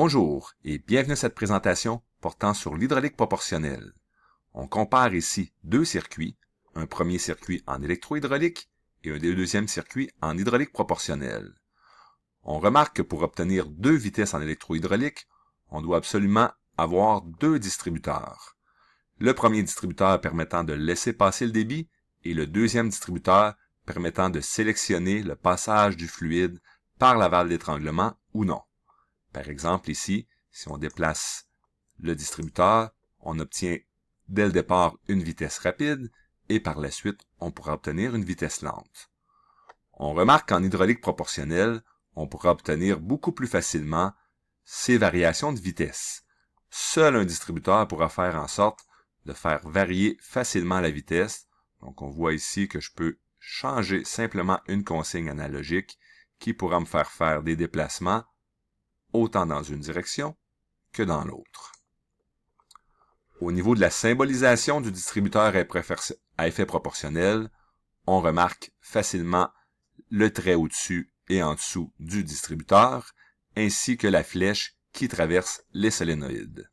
Bonjour et bienvenue à cette présentation portant sur l'hydraulique proportionnelle. On compare ici deux circuits, un premier circuit en électrohydraulique et un deuxième circuit en hydraulique proportionnelle. On remarque que pour obtenir deux vitesses en électrohydraulique, on doit absolument avoir deux distributeurs. Le premier distributeur permettant de laisser passer le débit et le deuxième distributeur permettant de sélectionner le passage du fluide par la valve d'étranglement ou non. Par exemple, ici, si on déplace le distributeur, on obtient dès le départ une vitesse rapide et par la suite, on pourra obtenir une vitesse lente. On remarque qu'en hydraulique proportionnelle, on pourra obtenir beaucoup plus facilement ces variations de vitesse. Seul un distributeur pourra faire en sorte de faire varier facilement la vitesse. Donc, on voit ici que je peux changer simplement une consigne analogique qui pourra me faire des déplacements autant dans une direction que dans l'autre. Au niveau de la symbolisation du distributeur à effet proportionnel, on remarque facilement le trait au-dessus et en dessous du distributeur, ainsi que la flèche qui traverse les solénoïdes.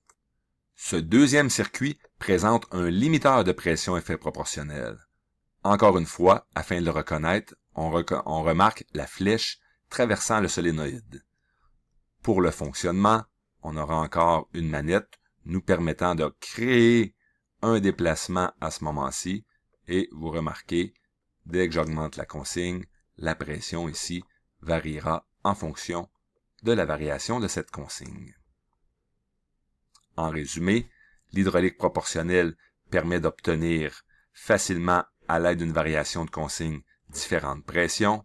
Ce deuxième circuit présente un limiteur de pression à effet proportionnel. Encore une fois, afin de le reconnaître, on remarque la flèche traversant le solénoïde. Pour le fonctionnement, on aura encore une manette nous permettant de créer un déplacement à ce moment-ci. Et vous remarquez, dès que j'augmente la consigne, la pression ici variera en fonction de la variation de cette consigne. En résumé, l'hydraulique proportionnelle permet d'obtenir facilement à l'aide d'une variation de consigne différentes pressions,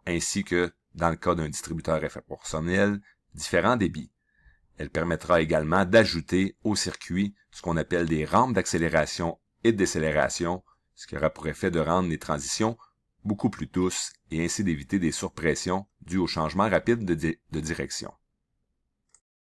ainsi que, dans le cas d'un distributeur effet proportionnel, différents débits. Elle permettra également d'ajouter au circuit ce qu'on appelle des rampes d'accélération et de décélération, ce qui aura pour effet de rendre les transitions beaucoup plus douces et ainsi d'éviter des surpressions dues au changement rapide de direction.